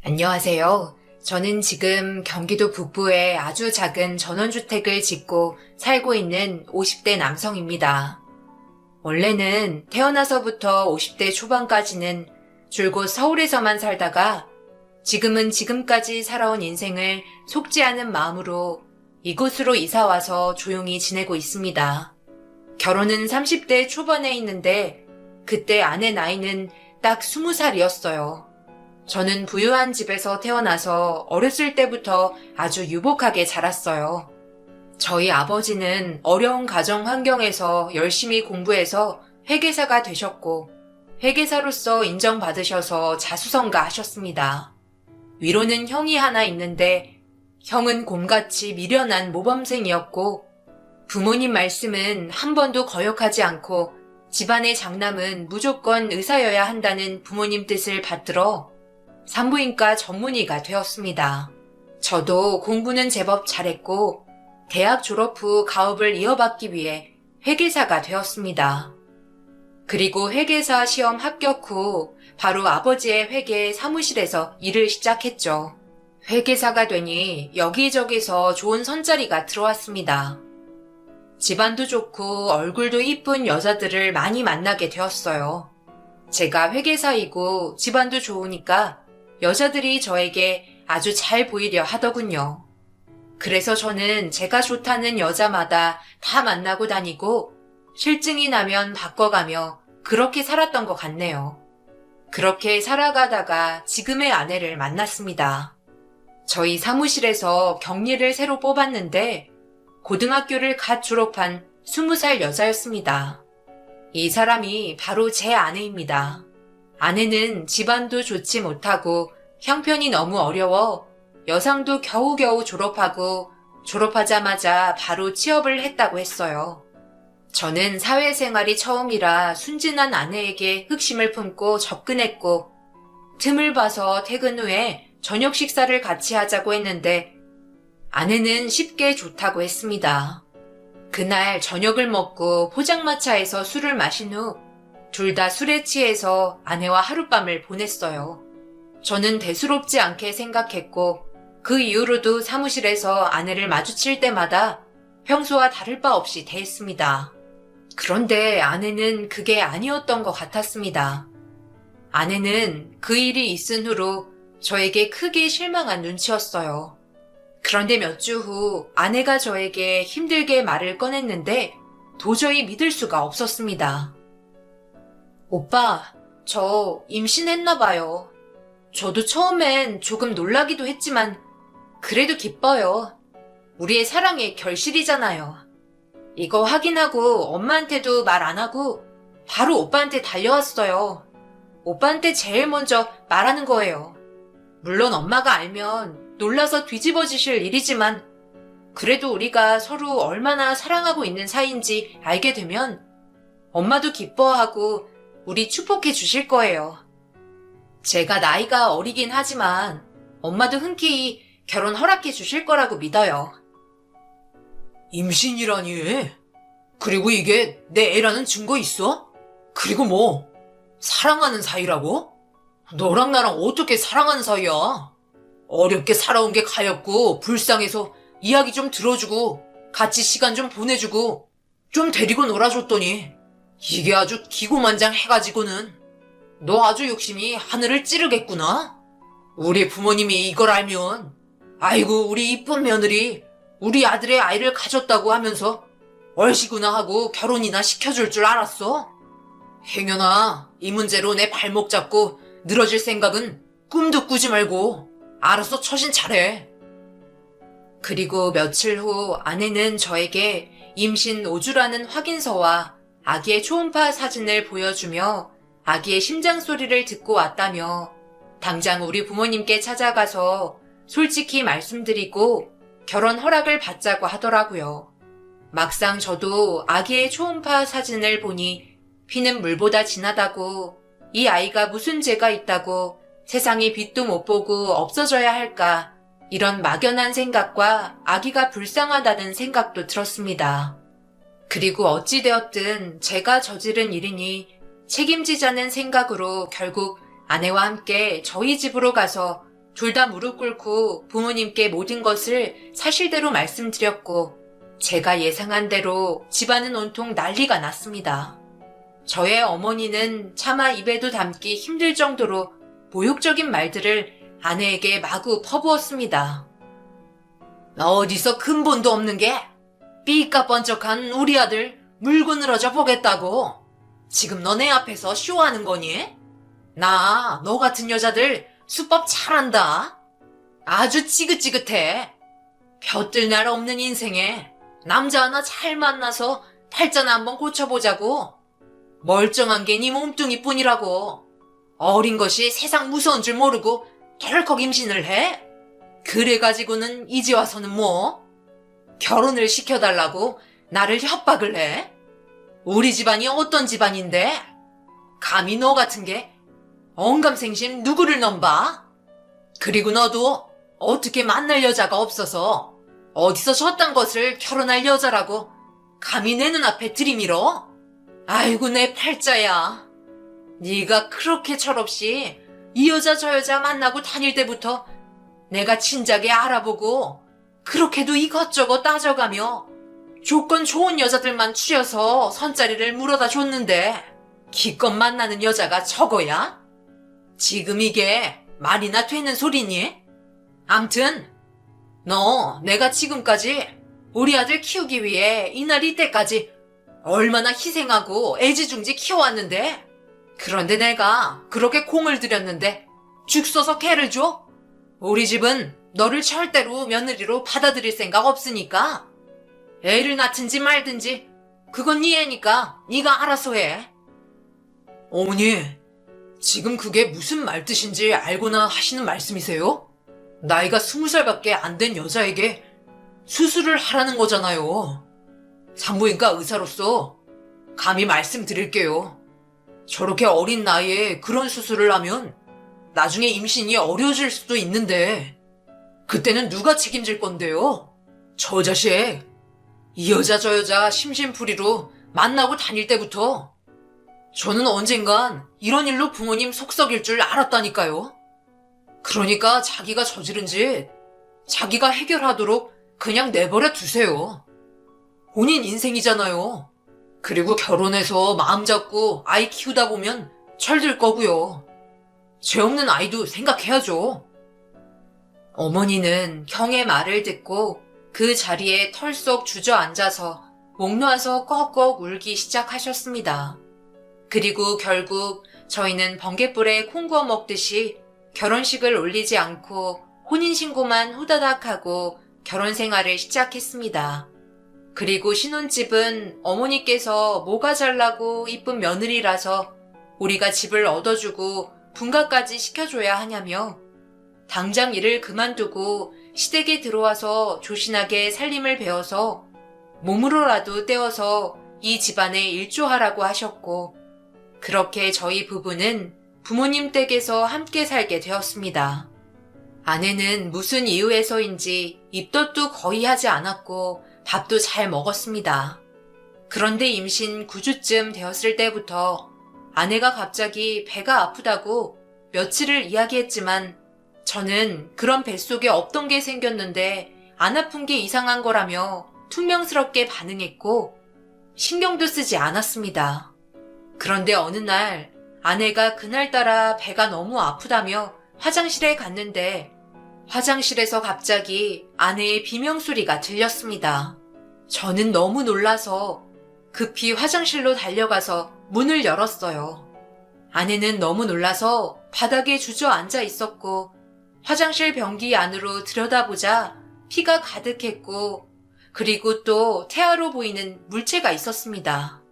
안녕하세요. 저는 지금 경기도 북부에 아주 작은 전원주택을 짓고 살고 있는 50대 남성입니다. 원래는 태어나서부터 50대 초반까지는 줄곧 서울에서만 살다가 지금은 지금까지 살아온 인생을 속지 않은 마음으로 이곳으로 이사와서 조용히 지내고 있습니다. 결혼은 30대 초반에 했는데 그때 아내 나이는 딱 20살이었어요. 저는 부유한 집에서 태어나서 어렸을 때부터 아주 유복하게 자랐어요. 저희 아버지는 어려운 가정 환경에서 열심히 공부해서 회계사가 되셨고 회계사로서 인정받으셔서 자수성가 하셨습니다. 위로는 형이 하나 있는데 형은 곰같이 미련한 모범생이었고 부모님 말씀은 한 번도 거역하지 않고 집안의 장남은 무조건 의사여야 한다는 부모님 뜻을 받들어 산부인과 전문의가 되었습니다. 저도 공부는 제법 잘했고 대학 졸업 후 가업을 이어받기 위해 회계사가 되었습니다. 그리고 회계사 시험 합격 후 바로 아버지의 회계 사무실에서 일을 시작했죠. 회계사가 되니 여기저기서 좋은 선자리가 들어왔습니다. 집안도 좋고 얼굴도 이쁜 여자들을 많이 만나게 되었어요. 제가 회계사이고 집안도 좋으니까 여자들이 저에게 아주 잘 보이려 하더군요. 그래서 저는 제가 좋다는 여자마다 다 만나고 다니고 실증이 나면 바꿔가며 그렇게 살았던 것 같네요. 그렇게 살아가다가 지금의 아내를 만났습니다. 저희 사무실에서 격리를 새로 뽑았는데 고등학교를 갓 졸업한 20살 여자였습니다. 이 사람이 바로 제 아내입니다. 아내는 집안도 좋지 못하고 형편이 너무 어려워 여상도 겨우겨우 졸업하고 졸업하자마자 바로 취업을 했다고 했어요. 저는 사회생활이 처음이라 순진한 아내에게 흑심을 품고 접근했고 틈을 봐서 퇴근 후에 저녁 식사를 같이 하자고 했는데 아내는 쉽게 좋다고 했습니다. 그날 저녁을 먹고 포장마차에서 술을 마신 후 둘 다 술에 취해서 아내와 하룻밤을 보냈어요. 저는 대수롭지 않게 생각했고 그 이후로도 사무실에서 아내를 마주칠 때마다 평소와 다를 바 없이 대했습니다. 그런데 아내는 그게 아니었던 것 같았습니다. 아내는 그 일이 있은 후로 저에게 크게 실망한 눈치였어요. 그런데 몇 주 후 아내가 저에게 힘들게 말을 꺼냈는데 도저히 믿을 수가 없었습니다. 오빠, 저 임신했나 봐요. 저도 처음엔 조금 놀라기도 했지만 그래도 기뻐요. 우리의 사랑의 결실이잖아요. 이거 확인하고 엄마한테도 말 안 하고 바로 오빠한테 달려왔어요. 오빠한테 제일 먼저 말하는 거예요. 물론 엄마가 알면 놀라서 뒤집어지실 일이지만 그래도 우리가 서로 얼마나 사랑하고 있는 사이인지 알게 되면 엄마도 기뻐하고 우리 축복해 주실 거예요. 제가 나이가 어리긴 하지만 엄마도 흔쾌히 결혼 허락해 주실 거라고 믿어요. 임신이라니? 그리고 이게 내 애라는 증거 있어? 그리고 뭐 사랑하는 사이라고? 너랑 나랑 어떻게 사랑하는 사이야? 어렵게 살아온 게 가엾고 불쌍해서 이야기 좀 들어주고 같이 시간 좀 보내주고 좀 데리고 놀아줬더니 이게 아주 기고만장해가지고는 너 아주 욕심이 하늘을 찌르겠구나? 우리 부모님이 이걸 알면 아이고 우리 이쁜 며느리 우리 아들의 아이를 가졌다고 하면서 얼씨구나 하고 결혼이나 시켜줄 줄 알았어? 행여나 이 문제로 내 발목 잡고 늘어질 생각은 꿈도 꾸지 말고 알아서 처신 잘해. 그리고 며칠 후 아내는 저에게 임신 5주라는 확인서와 아기의 초음파 사진을 보여주며 아기의 심장 소리를 듣고 왔다며 당장 우리 부모님께 찾아가서 솔직히 말씀드리고 결혼 허락을 받자고 하더라고요. 막상 저도 아기의 초음파 사진을 보니 피는 물보다 진하다고 이 아이가 무슨 죄가 있다고 세상에 빛도 못 보고 없어져야 할까 이런 막연한 생각과 아기가 불쌍하다는 생각도 들었습니다. 그리고 어찌되었든 제가 저지른 일이니 책임지자는 생각으로 결국 아내와 함께 저희 집으로 가서 둘 다 무릎 꿇고 부모님께 모든 것을 사실대로 말씀드렸고 제가 예상한 대로 집안은 온통 난리가 났습니다. 저의 어머니는 차마 입에도 담기 힘들 정도로 모욕적인 말들을 아내에게 마구 퍼부었습니다. 어디서 근본도 없는 게 삐까번쩍한 우리 아들 물고 늘어져 보겠다고 지금 너네 앞에서 쇼하는 거니? 나 너 같은 여자들 수법 잘한다. 아주 지긋지긋해. 볕들 날 없는 인생에 남자 하나 잘 만나서 팔자나 한번 고쳐보자고. 멀쩡한 게 네 몸뚱이뿐이라고. 어린 것이 세상 무서운 줄 모르고 덜컥 임신을 해? 그래가지고는 이제 와서는 뭐? 결혼을 시켜달라고 나를 협박을 해? 우리 집안이 어떤 집안인데? 감히 너 같은 게 언감생심 누구를 넘봐? 그리고 너도 어떻게 만날 여자가 없어서 어디서 저딴 것을 결혼할 여자라고 감히 내 눈앞에 들이밀어? 아이고 내 팔자야. 네가 그렇게 철없이 이 여자 저 여자 만나고 다닐 때부터 내가 진작에 알아보고 그렇게도 이것저것 따져가며 조건 좋은 여자들만 추려서 선자리를 물어다 줬는데 기껏 만나는 여자가 저거야? 지금 이게 말이나 되는 소리니? 암튼 너 내가 지금까지 우리 아들 키우기 위해 이날 이때까지 얼마나 희생하고 애지중지 키워왔는데 그런데 내가 그렇게 공을 들였는데 죽 써서 개를 줘? 우리 집은 너를 절대로 며느리로 받아들일 생각 없으니까 애를 낳든지 말든지 그건 네 애니까 네가 알아서 해. 어머니, 지금 그게 무슨 말뜻인지 알고나 하시는 말씀이세요? 나이가 20살밖에 안 된 여자에게 수술을 하라는 거잖아요. 산부인과 의사로서 감히 말씀드릴게요. 저렇게 어린 나이에 그런 수술을 하면 나중에 임신이 어려워질 수도 있는데 그때는 누가 책임질 건데요? 저 자식, 이 여자 저 여자 심심풀이로 만나고 다닐 때부터 저는 언젠간 이런 일로 부모님 속 썩일 줄 알았다니까요. 그러니까 자기가 저지른 짓 자기가 해결하도록 그냥 내버려 두세요. 본인 인생이잖아요. 그리고 결혼해서 마음 잡고 아이 키우다 보면 철들 거고요. 죄 없는 아이도 생각해야죠. 어머니는 형의 말을 듣고 그 자리에 털썩 주저앉아서 목 놓아서 꺽꺽 울기 시작하셨습니다. 그리고 결국 저희는 번갯불에 콩 구워 먹듯이 결혼식을 올리지 않고 혼인신고만 후다닥 하고 결혼 생활을 시작했습니다. 그리고 신혼집은 어머니께서 뭐가 잘나고 이쁜 며느리라서 우리가 집을 얻어주고 분가까지 시켜줘야 하냐며 당장 일을 그만두고 시댁에 들어와서 조신하게 살림을 배워서 몸으로라도 떼어서 이 집안에 일조하라고 하셨고 그렇게 저희 부부는 부모님 댁에서 함께 살게 되었습니다. 아내는 무슨 이유에서인지 입덧도 거의 하지 않았고 밥도 잘 먹었습니다. 그런데 임신 9주쯤 되었을 때부터 아내가 갑자기 배가 아프다고 며칠을 이야기했지만 저는 그런 뱃속에 없던 게 생겼는데 안 아픈 게 이상한 거라며 퉁명스럽게 반응했고 신경도 쓰지 않았습니다. 그런데 어느 날 아내가 그날따라 배가 너무 아프다며 화장실에 갔는데 화장실에서 갑자기 아내의 비명소리가 들렸습니다. 저는 너무 놀라서 급히 화장실로 달려가서 문을 열었어요. 아내는 너무 놀라서 바닥에 주저앉아 있었고 화장실 변기 안으로 들여다보자 피가 가득했고 그리고 또 태아로 보이는 물체가 있었습니다.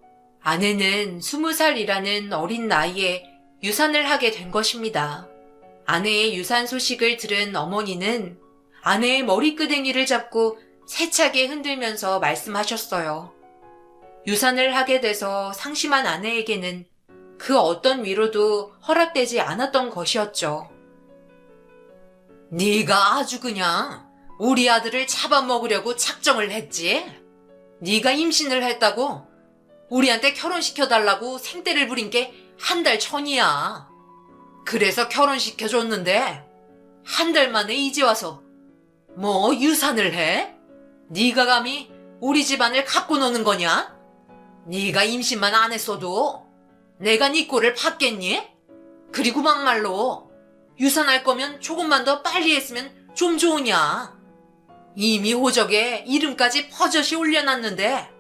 아내는 20살이라는 어린 나이에 유산을 하게 된 것입니다. 아내의 유산 소식을 들은 어머니는 아내의 머리끄댕이를 잡고 세차게 흔들면서 말씀하셨어요. 유산을 하게 돼서 상심한 아내에게는 그 어떤 위로도 허락되지 않았던 것이었죠. 네가 아주 그냥 우리 아들을 잡아먹으려고 작정을 했지? 네가 임신을 했다고 우리한테 결혼시켜달라고 생떼를 부린 게 한 달 전이야. 그래서 결혼시켜줬는데 한 달 만에 이제 와서 뭐 유산을 해? 네가 감히 우리 집안을 갖고 노는 거냐? 네가 임신만 안 했어도 내가 네 꼴을 봤겠니? 그리고 막말로 유산할 거면 조금만 더 빨리 했으면 좀 좋으냐? 이미 호적에 이름까지 버젓이 올려놨는데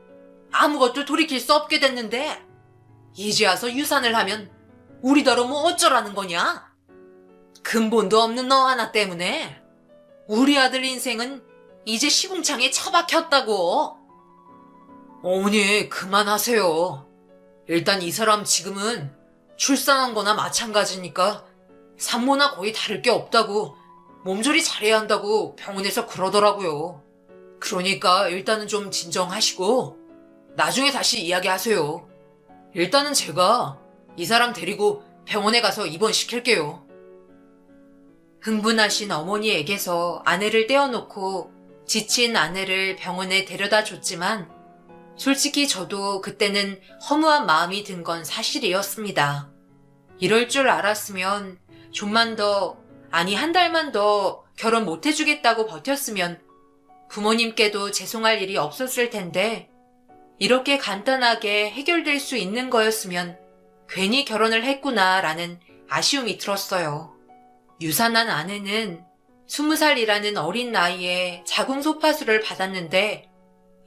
아무것도 돌이킬 수 없게 됐는데 이제 와서 유산을 하면 우리더러 뭐 어쩌라는 거냐? 근본도 없는 너 하나 때문에 우리 아들 인생은 이제 시궁창에 처박혔다고. 어머니 그만하세요. 일단 이 사람 지금은 출산한 거나 마찬가지니까 산모나 거의 다를 게 없다고 몸조리 잘해야 한다고 병원에서 그러더라고요. 그러니까 일단은 좀 진정하시고 나중에 다시 이야기하세요. 일단은 제가 이 사람 데리고 병원에 가서 입원시킬게요. 흥분하신 어머니에게서 아내를 떼어놓고 지친 아내를 병원에 데려다 줬지만 솔직히 저도 그때는 허무한 마음이 든 건 사실이었습니다. 이럴 줄 알았으면 좀만 더, 아니 한 달만 더 결혼 못 해주겠다고 버텼으면 부모님께도 죄송할 일이 없었을 텐데 이렇게 간단하게 해결될 수 있는 거였으면 괜히 결혼을 했구나라는 아쉬움이 들었어요. 유산한 아내는 20살이라는 어린 나이에 자궁소파술을 받았는데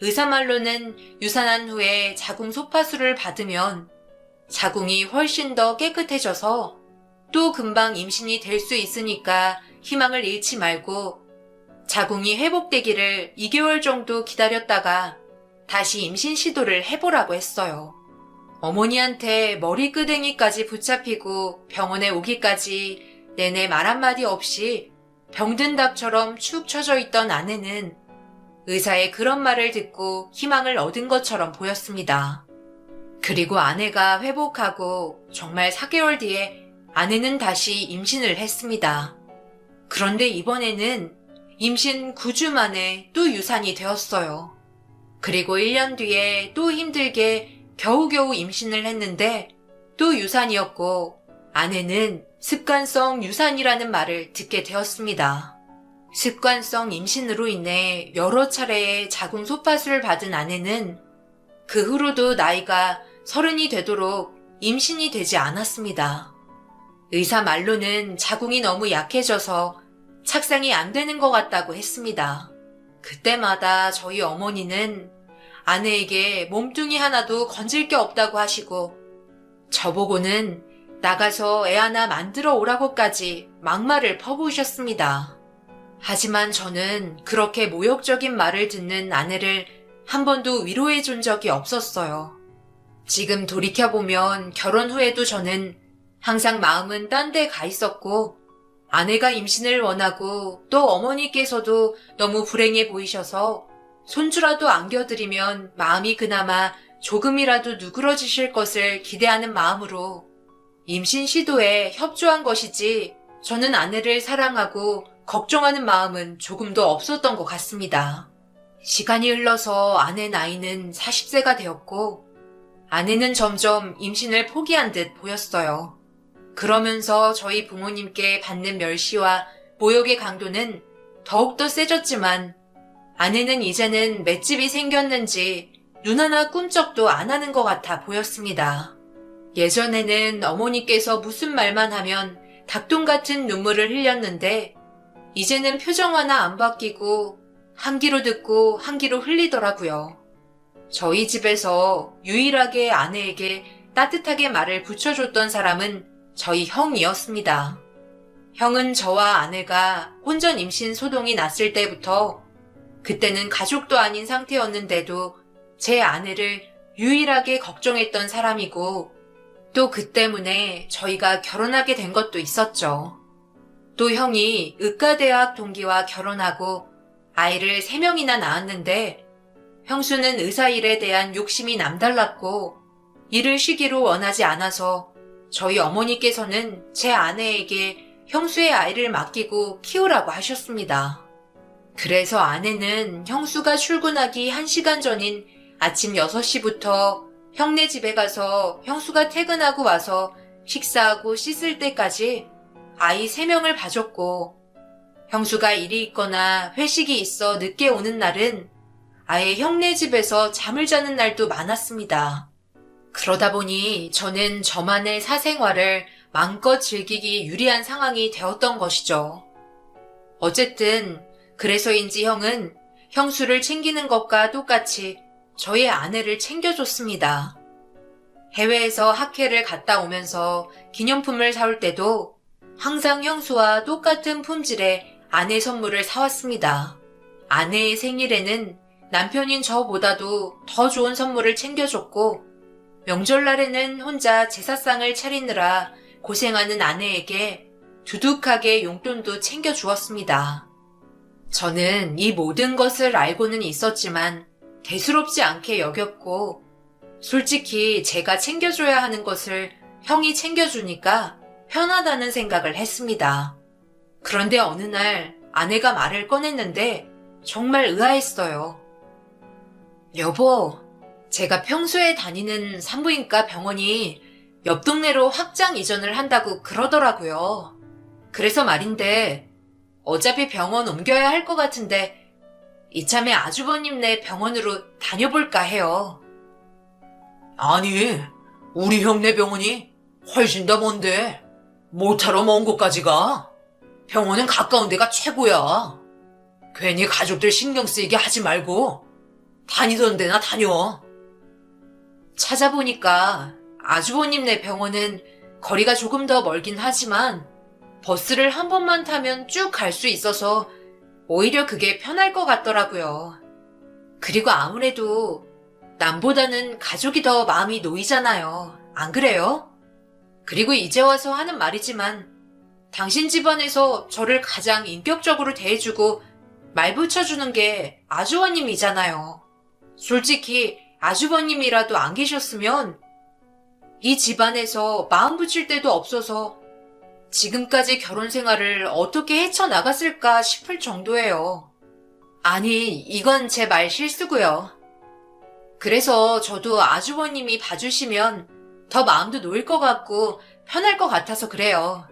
의사 말로는 유산한 후에 자궁소파술을 받으면 자궁이 훨씬 더 깨끗해져서 또 금방 임신이 될 수 있으니까 희망을 잃지 말고 자궁이 회복되기를 2개월 정도 기다렸다가 다시 임신 시도를 해보라고 했어요. 어머니한테 머리끄댕이까지 붙잡히고 병원에 오기까지 내내 말 한마디 없이 병든 닭처럼 축 처져 있던 아내는 의사의 그런 말을 듣고 희망을 얻은 것처럼 보였습니다. 그리고 아내가 회복하고 정말 4개월 뒤에 아내는 다시 임신을 했습니다. 그런데 이번에는 임신 9주 만에 또 유산이 되었어요. 그리고 1년 뒤에 또 힘들게 겨우겨우 임신을 했는데 또 유산이었고 아내는 습관성 유산이라는 말을 듣게 되었습니다. 습관성 임신으로 인해 여러 차례의 자궁소파술을 받은 아내는 그 후로도 나이가 30이 되도록 임신이 되지 않았습니다. 의사 말로는 자궁이 너무 약해져서 착상이 안 되는 것 같다고 했습니다. 그때마다 저희 어머니는 아내에게 몸뚱이 하나도 건질 게 없다고 하시고 저보고는 나가서 애 하나 만들어 오라고까지 막말을 퍼부으셨습니다. 하지만 저는 그렇게 모욕적인 말을 듣는 아내를 한 번도 위로해 준 적이 없었어요. 지금 돌이켜보면 결혼 후에도 저는 항상 마음은 딴 데 가 있었고 아내가 임신을 원하고 또 어머니께서도 너무 불행해 보이셔서 손주라도 안겨드리면 마음이 그나마 조금이라도 누그러지실 것을 기대하는 마음으로 임신 시도에 협조한 것이지 저는 아내를 사랑하고 걱정하는 마음은 조금도 없었던 것 같습니다. 시간이 흘러서 아내 나이는 40세가 되었고 아내는 점점 임신을 포기한 듯 보였어요. 그러면서 저희 부모님께 받는 멸시와 모욕의 강도는 더욱더 세졌지만 아내는 이제는 맷집이 생겼는지 눈 하나 꿈쩍도 안 하는 것 같아 보였습니다. 예전에는 어머니께서 무슨 말만 하면 닭똥 같은 눈물을 흘렸는데 이제는 표정 하나 안 바뀌고 한 귀로 듣고 한 귀로 흘리더라고요. 저희 집에서 유일하게 아내에게 따뜻하게 말을 붙여줬던 사람은 저희 형이었습니다. 형은 저와 아내가 혼전 임신 소동이 났을 때부터 그때는 가족도 아닌 상태였는데도 제 아내를 유일하게 걱정했던 사람이고 또 그 때문에 저희가 결혼하게 된 것도 있었죠. 또 형이 의과대학 동기와 결혼하고 아이를 3명이나 낳았는데 형수는 의사 일에 대한 욕심이 남달랐고 일을 쉬기로 원하지 않아서 저희 어머니께서는 제 아내에게 형수의 아이를 맡기고 키우라고 하셨습니다. 그래서 아내는 형수가 출근하기 1시간 전인 아침 6시부터 형네 집에 가서 형수가 퇴근하고 와서 식사하고 씻을 때까지 아이 3명을 봐줬고 형수가 일이 있거나 회식이 있어 늦게 오는 날은 아예 형네 집에서 잠을 자는 날도 많았습니다. 그러다 보니 저는 저만의 사생활을 마음껏 즐기기 유리한 상황이 되었던 것이죠. 어쨌든 그래서인지 형은 형수를 챙기는 것과 똑같이 저의 아내를 챙겨줬습니다. 해외에서 학회를 갔다 오면서 기념품을 사올 때도 항상 형수와 똑같은 품질의 아내 선물을 사왔습니다. 아내의 생일에는 남편인 저보다도 더 좋은 선물을 챙겨줬고, 명절날에는 혼자 제사상을 차리느라 고생하는 아내에게 두둑하게 용돈도 챙겨주었습니다. 저는 이 모든 것을 알고는 있었지만 대수롭지 않게 여겼고, 솔직히 제가 챙겨줘야 하는 것을 형이 챙겨주니까 편하다는 생각을 했습니다. 그런데 어느 날 아내가 말을 꺼냈는데 정말 의아했어요. 여보, 제가 평소에 다니는 산부인과 병원이 옆 동네로 확장 이전을 한다고 그러더라고요. 그래서 말인데 어차피 병원 옮겨야 할 것 같은데 이참에 아주버님네 병원으로 다녀볼까 해요. 아니, 우리 형네 병원이 훨씬 더 먼데 뭐하러 먼 곳까지 가? 병원은 가까운 데가 최고야. 괜히 가족들 신경 쓰이게 하지 말고 다니던 데나 다녀. 찾아보니까 아주버님네 병원은 거리가 조금 더 멀긴 하지만 버스를 한 번만 타면 쭉 갈 수 있어서 오히려 그게 편할 것 같더라고요. 그리고 아무래도 남보다는 가족이 더 마음이 놓이잖아요. 안 그래요? 그리고 이제 와서 하는 말이지만 당신 집안에서 저를 가장 인격적으로 대해주고 말 붙여주는 게 아주버님이잖아요. 솔직히 아주버님이라도 안 계셨으면 이 집안에서 마음 붙일 데도 없어서 지금까지 결혼 생활을 어떻게 헤쳐나갔을까 싶을 정도예요. 아니, 이건 제 말 실수고요. 그래서 저도 아주버님이 봐주시면 더 마음도 놓일 것 같고 편할 것 같아서 그래요.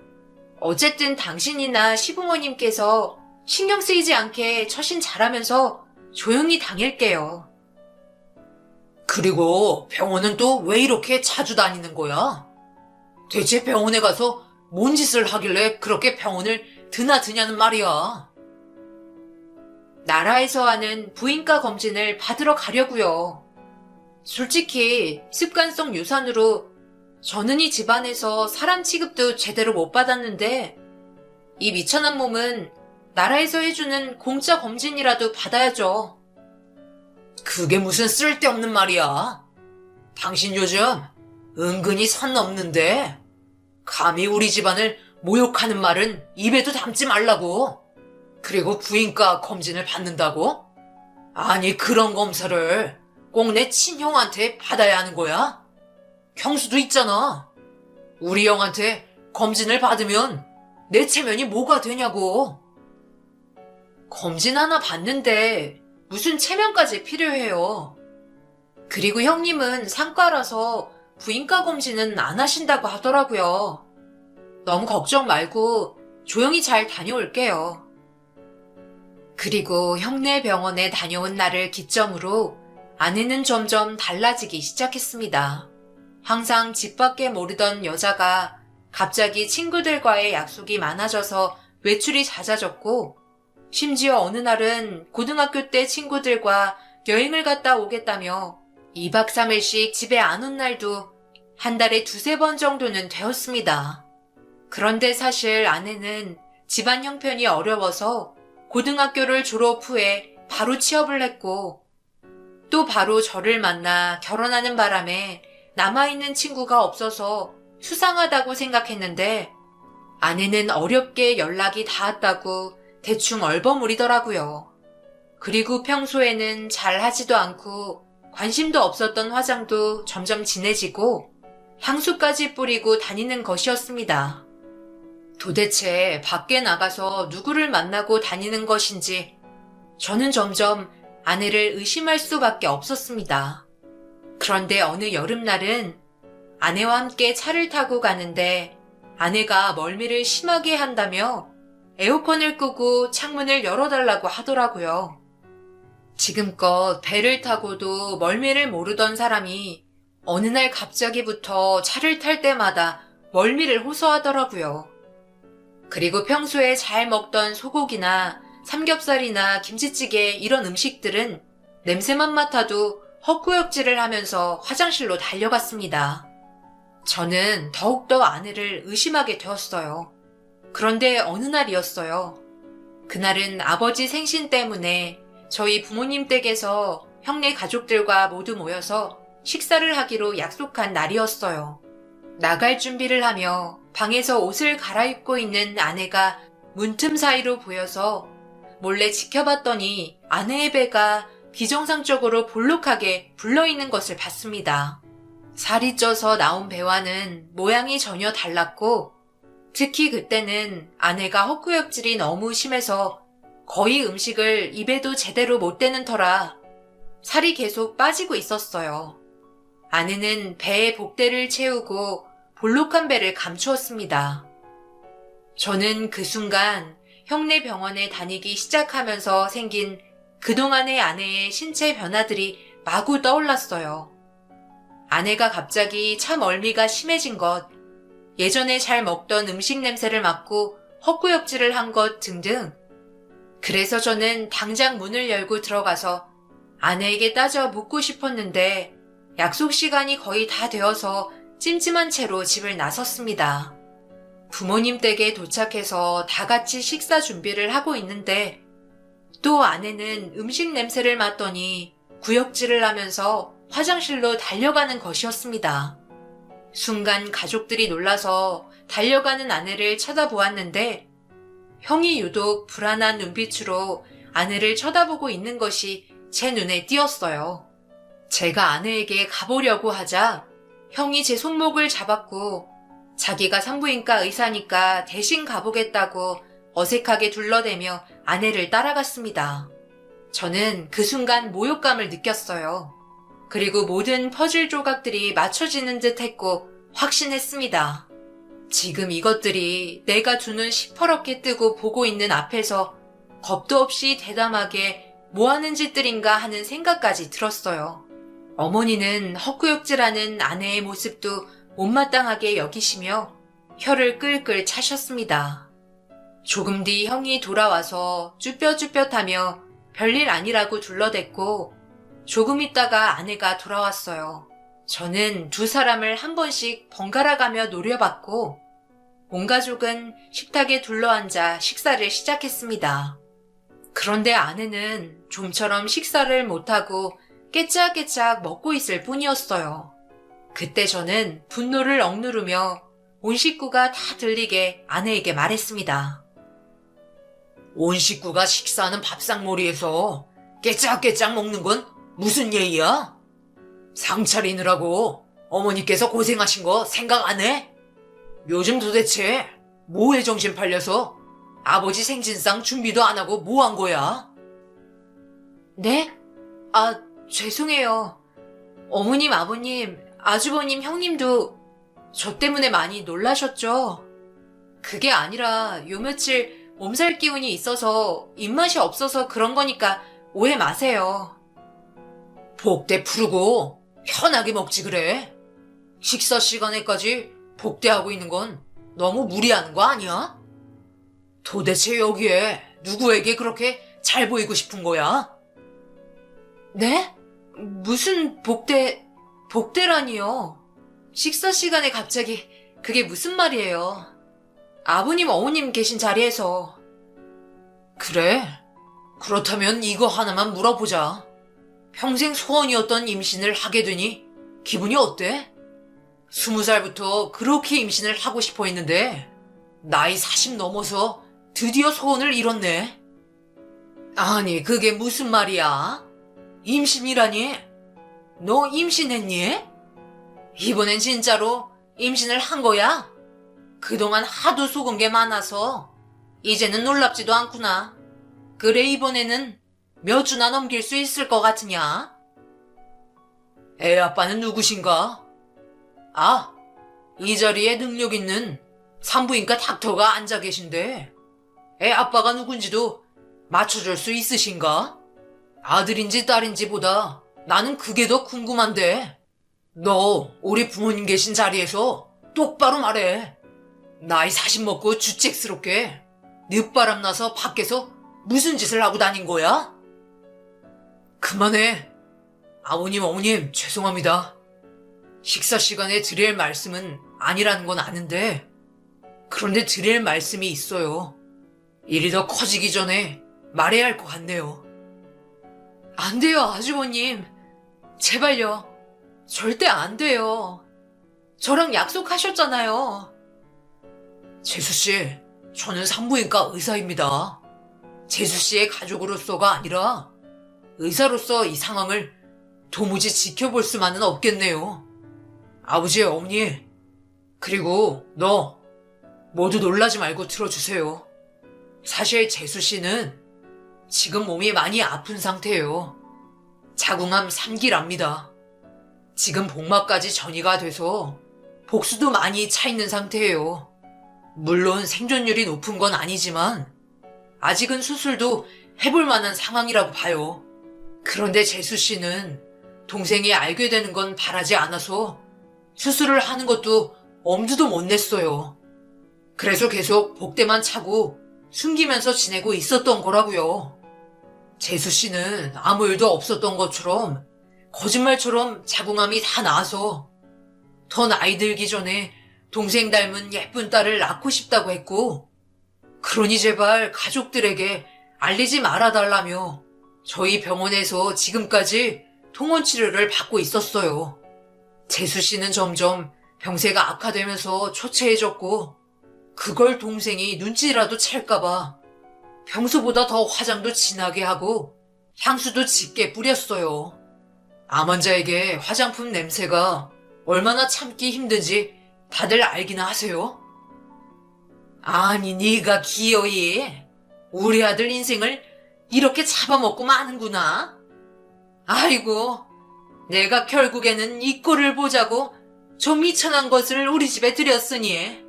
어쨌든 당신이나 시부모님께서 신경 쓰이지 않게 처신 잘하면서 조용히 다닐게요. 그리고 병원은 또 왜 이렇게 자주 다니는 거야? 대체 병원에 가서 뭔 짓을 하길래 그렇게 병원을 드냐는 말이야. 나라에서 하는 부인과 검진을 받으러 가려고요. 솔직히 습관성 유산으로 저는 이 집안에서 사람 취급도 제대로 못 받았는데 이 미천한 몸은 나라에서 해주는 공짜 검진이라도 받아야죠. 그게 무슨 쓸데없는 말이야. 당신 요즘 은근히 선 넘는데 감히 우리 집안을 모욕하는 말은 입에도 담지 말라고. 그리고 부인과 검진을 받는다고? 아니, 그런 검사를 꼭 내 친형한테 받아야 하는 거야? 형수도 있잖아. 우리 형한테 검진을 받으면 내 체면이 뭐가 되냐고. 검진 하나 받는데 무슨 체면까지 필요해요. 그리고 형님은 상과라서 부인과 검진은 안 하신다고 하더라고요. 너무 걱정 말고 조용히 잘 다녀올게요. 그리고 형네 병원에 다녀온 날을 기점으로 아내는 점점 달라지기 시작했습니다. 항상 집 밖에 모르던 여자가 갑자기 친구들과의 약속이 많아져서 외출이 잦아졌고, 심지어 어느 날은 고등학교 때 친구들과 여행을 갔다 오겠다며 2박 3일씩 집에 안 온 날도 한 달에 2-3번 정도는 되었습니다. 그런데 사실 아내는 집안 형편이 어려워서 고등학교를 졸업 후에 바로 취업을 했고, 또 바로 저를 만나 결혼하는 바람에 남아있는 친구가 없어서 수상하다고 생각했는데, 아내는 어렵게 연락이 닿았다고 대충 얼버무리더라고요. 그리고 평소에는 잘 하지도 않고 관심도 없었던 화장도 점점 진해지고 향수까지 뿌리고 다니는 것이었습니다. 도대체 밖에 나가서 누구를 만나고 다니는 것인지 저는 점점 아내를 의심할 수밖에 없었습니다. 그런데 어느 여름날은 아내와 함께 차를 타고 가는데 아내가 멀미를 심하게 한다며 에어컨을 끄고 창문을 열어달라고 하더라고요. 지금껏 배를 타고도 멀미를 모르던 사람이 어느 날 갑자기부터 차를 탈 때마다 멀미를 호소하더라고요. 그리고 평소에 잘 먹던 소고기나 삼겹살이나 김치찌개 이런 음식들은 냄새만 맡아도 헛구역질을 하면서 화장실로 달려갔습니다. 저는 더욱더 아내를 의심하게 되었어요. 그런데 어느 날이었어요. 그날은 아버지 생신 때문에 저희 부모님 댁에서 형네 가족들과 모두 모여서 식사를 하기로 약속한 날이었어요. 나갈 준비를 하며 방에서 옷을 갈아입고 있는 아내가 문틈 사이로 보여서 몰래 지켜봤더니 아내의 배가 비정상적으로 볼록하게 불러있는 것을 봤습니다. 살이 쪄서 나온 배와는 모양이 전혀 달랐고 특히 그때는 아내가 헛구역질이 너무 심해서 거의 음식을 입에도 제대로 못 대는 터라 살이 계속 빠지고 있었어요. 아내는 배에 복대를 채우고 볼록한 배를 감추었습니다. 저는 그 순간 형네 병원에 다니기 시작하면서 생긴 그동안의 아내의 신체 변화들이 마구 떠올랐어요. 아내가 갑자기 차 멀미가 심해진 것, 예전에 잘 먹던 음식 냄새를 맡고 헛구역질을 한 것 등등. 그래서 저는 당장 문을 열고 들어가서 아내에게 따져 묻고 싶었는데 약속 시간이 거의 다 되어서 찜찜한 채로 집을 나섰습니다. 부모님 댁에 도착해서 다 같이 식사 준비를 하고 있는데 또 아내는 음식 냄새를 맡더니 구역질을 하면서 화장실로 달려가는 것이었습니다. 순간 가족들이 놀라서 달려가는 아내를 쳐다보았는데 형이 유독 불안한 눈빛으로 아내를 쳐다보고 있는 것이 제 눈에 띄었어요. 제가 아내에게 가보려고 하자 형이 제 손목을 잡았고 자기가 산부인과 의사니까 대신 가보겠다고 어색하게 둘러대며 아내를 따라갔습니다. 저는 그 순간 모욕감을 느꼈어요. 그리고 모든 퍼즐 조각들이 맞춰지는 듯 했고 확신했습니다. 지금 이것들이 내가 두 눈 시퍼렇게 뜨고 보고 있는 앞에서 겁도 없이 대담하게 뭐하는 짓들인가 하는 생각까지 들었어요. 어머니는 헛구역질하는 아내의 모습도 못마땅하게 여기시며 혀를 끌끌 차셨습니다. 조금 뒤 형이 돌아와서 쭈뼛쭈뼛하며 별일 아니라고 둘러댔고 조금 있다가 아내가 돌아왔어요. 저는 두 사람을 한 번씩 번갈아가며 노려봤고 온 가족은 식탁에 둘러앉아 식사를 시작했습니다. 그런데 아내는 좀처럼 식사를 못하고 깨짝깨짝 먹고 있을 뿐이었어요. 그때 저는 분노를 억누르며 온 식구가 다 들리게 아내에게 말했습니다. 온 식구가 식사하는 밥상머리에서 깨짝깨짝 먹는 건 무슨 예의야? 상 차리느라고 어머니께서 고생하신 거 생각 안 해? 요즘 도대체 뭐에 정신 팔려서 아버지 생신상 준비도 안 하고 뭐 한 거야? 네? 죄송해요. 어머님, 아버님, 아주버님, 형님도 저 때문에 많이 놀라셨죠? 그게 아니라 요 며칠 몸살 기운이 있어서 입맛이 없어서 그런 거니까 오해 마세요. 복대 풀고 편하게 먹지 그래. 식사 시간에까지 복대하고 있는 건 너무 무리하는 거 아니야? 도대체 여기에 누구에게 그렇게 잘 보이고 싶은 거야? 네? 무슨 복대라니요? 식사 시간에 갑자기 그게 무슨 말이에요? 아버님, 어머님 계신 자리에서. 그래? 그렇다면 이거 하나만 물어보자. 평생 소원이었던 임신을 하게 되니 기분이 어때? 20살부터 그렇게 임신을 하고 싶어 했는데 나이 40 넘어서 드디어 소원을 이뤘네. 아니 그게 무슨 말이야? 임신이라니? 너 임신했니? 이번엔 진짜로 임신을 한 거야? 그동안 하도 속은 게 많아서 이제는 놀랍지도 않구나. 그래 이번에는 몇 주나 넘길 수 있을 것 같으냐? 애 아빠는 누구신가? 이 자리에 능력 있는 산부인과 닥터가 앉아 계신데 애 아빠가 누군지도 맞춰줄 수 있으신가? 아들인지 딸인지보다 나는 그게 더 궁금한데. 너 우리 부모님 계신 자리에서 똑바로 말해. 나이 40 먹고 주책스럽게 늦바람 나서 밖에서 무슨 짓을 하고 다닌 거야? 그만해. 아버님, 어머님, 죄송합니다. 식사 시간에 드릴 말씀은 아니라는 건 아는데, 그런데 드릴 말씀이 있어요. 일이 더 커지기 전에 말해야 할 것 같네요. 안 돼요, 아주버님. 제발요. 절대 안 돼요. 저랑 약속하셨잖아요. 재수씨, 저는 산부인과 의사입니다. 재수씨의 가족으로서가 아니라 의사로서 이 상황을 도무지 지켜볼 수만은 없겠네요. 아버지, 어머니, 그리고 너 모두 놀라지 말고 들어주세요. 사실 재수씨는 지금 몸이 많이 아픈 상태예요. 자궁암 3기랍니다. 지금 복막까지 전이가 돼서 복수도 많이 차 있는 상태예요. 물론 생존율이 높은 건 아니지만 아직은 수술도 해볼 만한 상황이라고 봐요. 그런데 재수 씨는 동생이 알게 되는 건 바라지 않아서 수술을 하는 것도 엄두도 못 냈어요. 그래서 계속 복대만 차고 숨기면서 지내고 있었던 거라고요. 재수 씨는 아무 일도 없었던 것처럼 거짓말처럼 자궁암이 다 나와서 더 나이 들기 전에 동생 닮은 예쁜 딸을 낳고 싶다고 했고, 그러니 제발 가족들에게 알리지 말아달라며 저희 병원에서 지금까지 통원 치료를 받고 있었어요. 재수 씨는 점점 병세가 악화되면서 초췌해졌고, 그걸 동생이 눈치라도 챌까봐 평소보다 더 화장도 진하게 하고 향수도 짙게 뿌렸어요. 암 환자에게 화장품 냄새가 얼마나 참기 힘든지 다들 알기나 하세요? 아니, 네가 기어이 우리 아들 인생을 이렇게 잡아먹고 마는구나. 아이고, 내가 결국에는 이 꼴을 보자고 저 미천한 것을 우리 집에 들였으니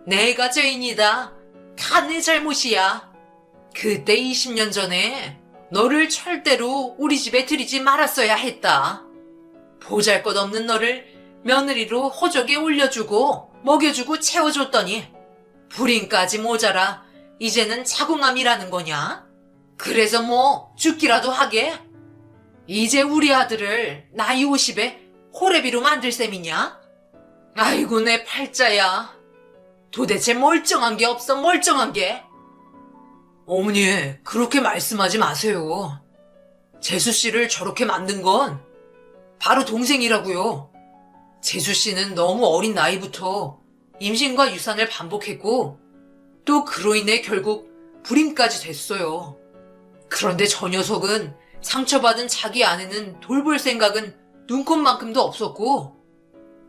내가 죄인이다. 다 내 잘못이야. 그때 20년 전에 너를 절대로 우리 집에 들이지 말았어야 했다. 보잘것없는 너를 며느리로 호적에 올려주고 먹여주고 채워줬더니 불임까지 모자라 이제는 자궁암이라는 거냐? 그래서 뭐 죽기라도 하게? 이제 우리 아들을 나이 50에 호래비로 만들 셈이냐? 아이고, 내 팔자야. 도대체 멀쩡한 게 없어, 멀쩡한 게. 어머니, 그렇게 말씀하지 마세요. 재수 씨를 저렇게 만든 건 바로 동생이라고요. 재수 씨는 너무 어린 나이부터 임신과 유산을 반복했고, 또 그로 인해 결국 불임까지 됐어요. 그런데 저 녀석은 상처받은 자기 아내는 돌볼 생각은 눈꼽만큼도 없었고,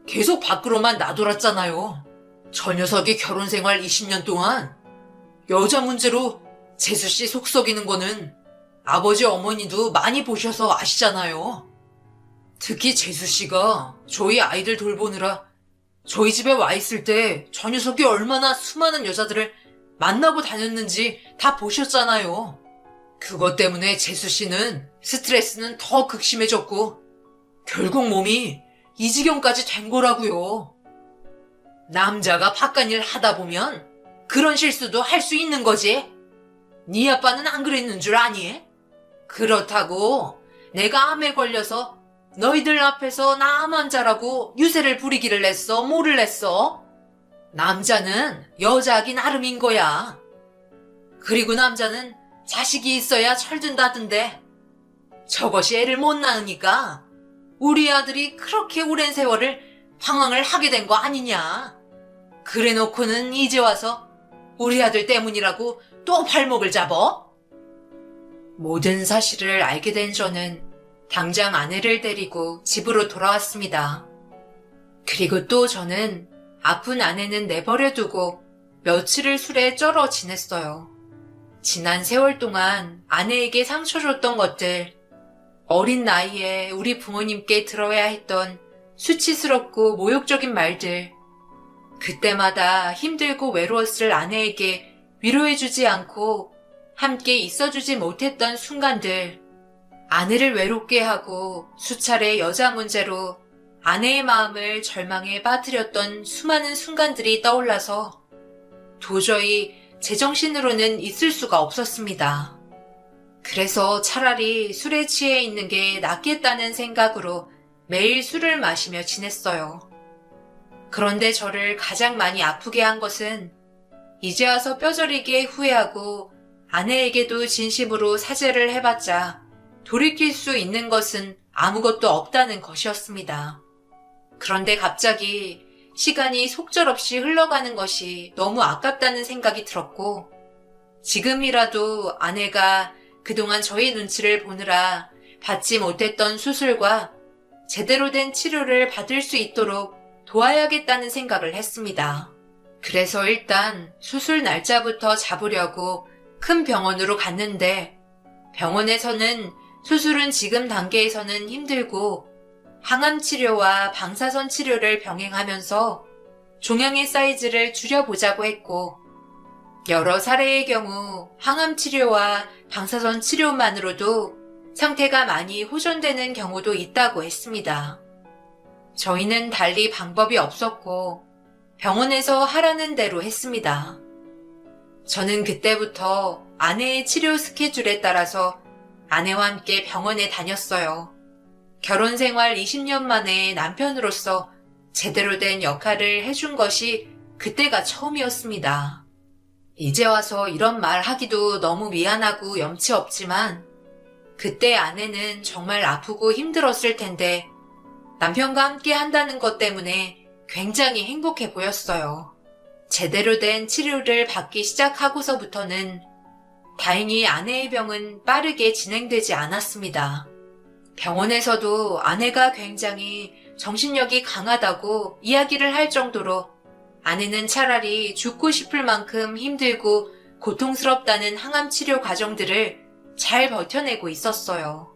계속 밖으로만 나돌았잖아요. 저 녀석이 결혼 생활 20년 동안 여자 문제로 재수 씨 속 썩이는 거는 아버지 어머니도 많이 보셔서 아시잖아요. 특히 재수 씨가 저희 아이들 돌보느라 저희 집에 와 있을 때 저 녀석이 얼마나 수많은 여자들을 만나고 다녔는지 다 보셨잖아요. 그것 때문에 재수 씨는 스트레스는 더 극심해졌고 결국 몸이 이 지경까지 된 거라고요. 남자가 바깥일 하다 보면 그런 실수도 할 수 있는 거지. 네 아빠는 안 그랬는 줄 아니? 그렇다고 내가 암에 걸려서 너희들 앞에서 나 암 환자라고 유세를 부리기를 했어? 뭐를 했어? 남자는 여자하기 나름인 거야. 그리고 남자는 자식이 있어야 철든다던데 저것이 애를 못 낳으니까 우리 아들이 그렇게 오랜 세월을 방황을 하게 된 거 아니냐. 그래 놓고는 이제 와서 우리 아들 때문이라고 또 발목을 잡어? 모든 사실을 알게 된 저는 당장 아내를 데리고 집으로 돌아왔습니다. 그리고 또 저는 아픈 아내는 내버려 두고 며칠을 술에 쩔어 지냈어요. 지난 세월 동안 아내에게 상처 줬던 것들, 어린 나이에 우리 부모님께 들어야 했던 수치스럽고 모욕적인 말들, 그때마다 힘들고 외로웠을 아내에게 위로해주지 않고 함께 있어주지 못했던 순간들, 아내를 외롭게 하고 수차례 여자 문제로 아내의 마음을 절망에 빠뜨렸던 수많은 순간들이 떠올라서 도저히 제정신으로는 있을 수가 없었습니다. 그래서 차라리 술에 취해 있는 게 낫겠다는 생각으로 매일 술을 마시며 지냈어요. 그런데 저를 가장 많이 아프게 한 것은 이제 와서 뼈저리게 후회하고 아내에게도 진심으로 사죄를 해봤자 돌이킬 수 있는 것은 아무것도 없다는 것이었습니다. 그런데 갑자기 시간이 속절없이 흘러가는 것이 너무 아깝다는 생각이 들었고, 지금이라도 아내가 그동안 저희 눈치를 보느라 받지 못했던 수술과 제대로 된 치료를 받을 수 있도록 도와야겠다는 생각을 했습니다. 그래서 일단 수술 날짜부터 잡으려고 큰 병원으로 갔는데, 병원에서는 수술은 지금 단계에서는 힘들고 항암 치료와 방사선 치료를 병행하면서 종양의 사이즈를 줄여보자고 했고, 여러 사례의 경우 항암 치료와 방사선 치료만으로도 상태가 많이 호전되는 경우도 있다고 했습니다. 저희는 달리 방법이 없었고 병원에서 하라는 대로 했습니다. 저는 그때부터 아내의 치료 스케줄에 따라서 아내와 함께 병원에 다녔어요. 결혼 생활 20년 만에 남편으로서 제대로 된 역할을 해준 것이 그때가 처음이었습니다. 이제 와서 이런 말 하기도 너무 미안하고 염치 없지만 그때 아내는 정말 아프고 힘들었을 텐데 남편과 함께 한다는 것 때문에 굉장히 행복해 보였어요. 제대로 된 치료를 받기 시작하고서부터는 다행히 아내의 병은 빠르게 진행되지 않았습니다. 병원에서도 아내가 굉장히 정신력이 강하다고 이야기를 할 정도로 아내는 차라리 죽고 싶을 만큼 힘들고 고통스럽다는 항암 치료 과정들을 잘 버텨내고 있었어요.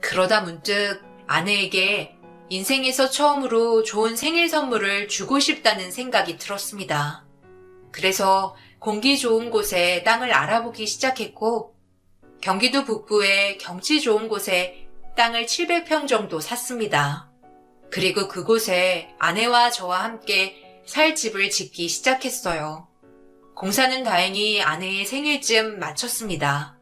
그러다 문득 아내에게 인생에서 처음으로 좋은 생일 선물을 주고 싶다는 생각이 들었습니다. 그래서 공기 좋은 곳에 땅을 알아보기 시작했고 경기도 북부의 경치 좋은 곳에 땅을 700평 정도 샀습니다. 그리고 그곳에 아내와 저와 함께 살 집을 짓기 시작했어요. 공사는 다행히 아내의 생일쯤 마쳤습니다.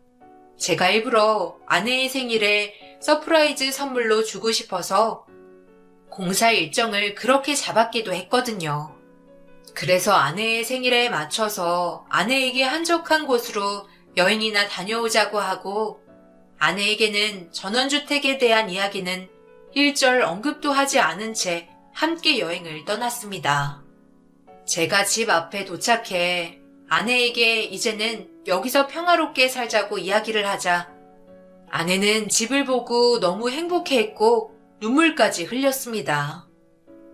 제가 일부러 아내의 생일에 서프라이즈 선물로 주고 싶어서 공사 일정을 그렇게 잡았기도 했거든요. 그래서 아내의 생일에 맞춰서 아내에게 한적한 곳으로 여행이나 다녀오자고 하고 아내에게는 전원주택에 대한 이야기는 일절 언급도 하지 않은 채 함께 여행을 떠났습니다. 제가 집 앞에 도착해 아내에게 이제는 여기서 평화롭게 살자고 이야기를 하자 아내는 집을 보고 너무 행복해했고 눈물까지 흘렸습니다.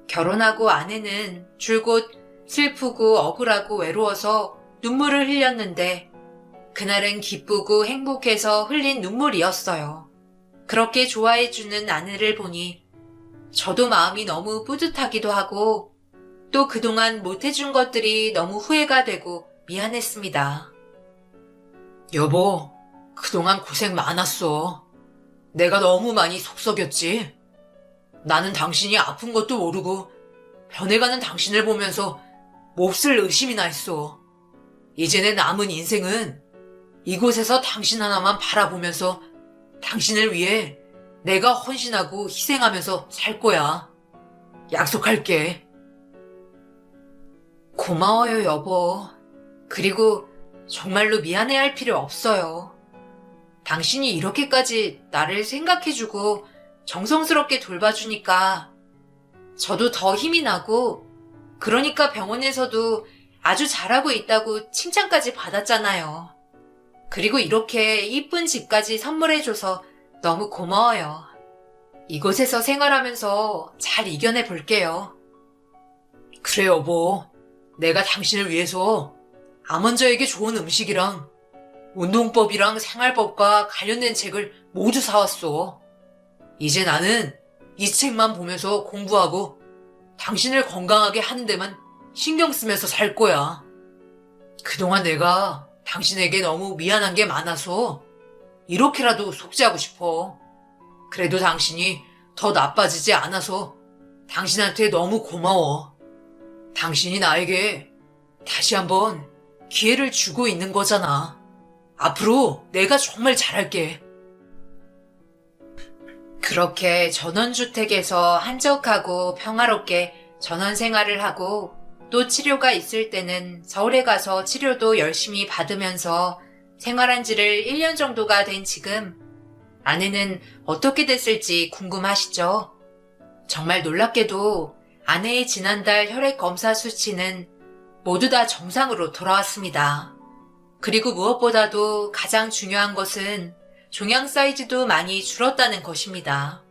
결혼하고 아내는 줄곧 슬프고 억울하고 외로워서 눈물을 흘렸는데 그날은 기쁘고 행복해서 흘린 눈물이었어요. 그렇게 좋아해주는 아내를 보니 저도 마음이 너무 뿌듯하기도 하고 또 그동안 못해준 것들이 너무 후회가 되고 미안했습니다. 여보, 그동안 고생 많았어. 내가 너무 많이 속썩였지. 나는 당신이 아픈 것도 모르고 변해가는 당신을 보면서 몹쓸 의심이나 했어. 이제 내 남은 인생은 이곳에서 당신 하나만 바라보면서 당신을 위해 내가 헌신하고 희생하면서 살 거야. 약속할게. 고마워요, 여보. 그리고 정말로 미안해할 필요 없어요. 당신이 이렇게까지 나를 생각해주고 정성스럽게 돌봐주니까 저도 더 힘이 나고 그러니까 병원에서도 아주 잘하고 있다고 칭찬까지 받았잖아요. 그리고 이렇게 이쁜 집까지 선물해줘서 너무 고마워요. 이곳에서 생활하면서 잘 이겨내 볼게요. 그래 여보, 내가 당신을 위해서 암환자에게 좋은 음식이랑 운동법이랑 생활법과 관련된 책을 모두 사왔어. 이제 나는 이 책만 보면서 공부하고 당신을 건강하게 하는 데만 신경 쓰면서 살 거야. 그동안 내가 당신에게 너무 미안한 게 많아서 이렇게라도 속죄하고 싶어. 그래도 당신이 더 나빠지지 않아서 당신한테 너무 고마워. 당신이 나에게 다시 한번 기회를 주고 있는 거잖아. 앞으로 내가 정말 잘할게. 그렇게 전원주택에서 한적하고 평화롭게 전원 생활을 하고 또 치료가 있을 때는 서울에 가서 치료도 열심히 받으면서 생활한 지를 1년 정도가 된 지금 아내는 어떻게 됐을지 궁금하시죠? 정말 놀랍게도 아내의 지난달 혈액 검사 수치는 모두 다 정상으로 돌아왔습니다. 그리고 무엇보다도 가장 중요한 것은 종양 사이즈도 많이 줄었다는 것입니다.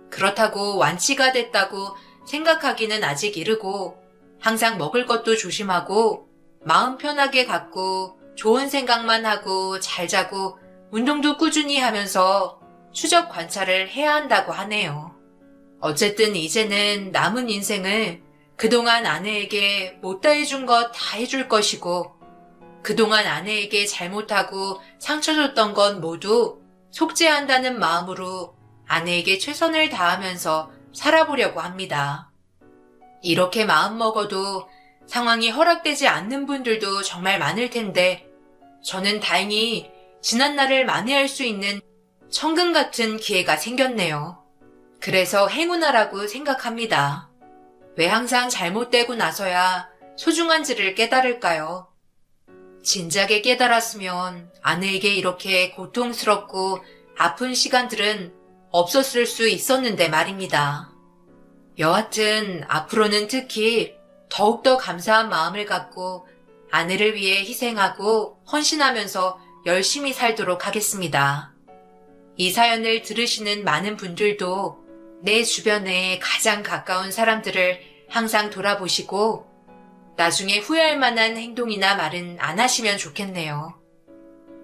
그렇다고 완치가 됐다고 생각하기는 아직 이르고 항상 먹을 것도 조심하고 마음 편하게 갖고 좋은 생각만 하고 잘 자고 운동도 꾸준히 하면서 추적 관찰을 해야 한다고 하네요. 어쨌든 이제는 남은 인생을 그동안 아내에게 못다 해준 것 다 해줄 것이고 그동안 아내에게 잘못하고 상처 줬던 건 모두 속죄한다는 마음으로 아내에게 최선을 다하면서 살아보려고 합니다. 이렇게 마음먹어도 상황이 허락되지 않는 분들도 정말 많을 텐데 저는 다행히 지난날을 만회할 수 있는 천금 같은 기회가 생겼네요. 그래서 행운아라고 생각합니다. 왜 항상 잘못되고 나서야 소중한지를 깨달을까요? 진작에 깨달았으면 아내에게 이렇게 고통스럽고 아픈 시간들은 없었을 수 있었는데 말입니다. 여하튼 앞으로는 특히 더욱더 감사한 마음을 갖고 아내를 위해 희생하고 헌신하면서 열심히 살도록 하겠습니다. 이 사연을 들으시는 많은 분들도 내 주변에 가장 가까운 사람들을 항상 돌아보시고 나중에 후회할 만한 행동이나 말은 안 하시면 좋겠네요.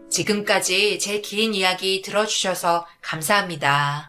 지금까지 제 긴 이야기 들어주셔서 감사합니다.